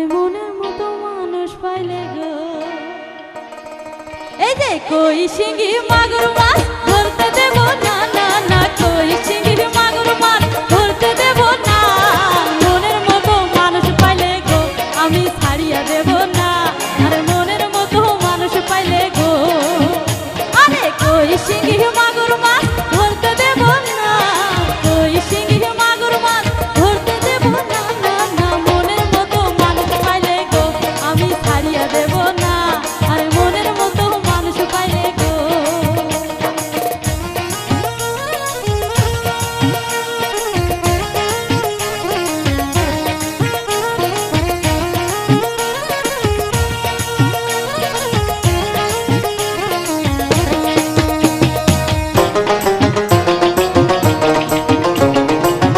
আমায় মনের মতো মানুষ পাইলে গো। এই যে কই শিঙ্গি মাগুর মাছ ধরতে দেব না না না, কই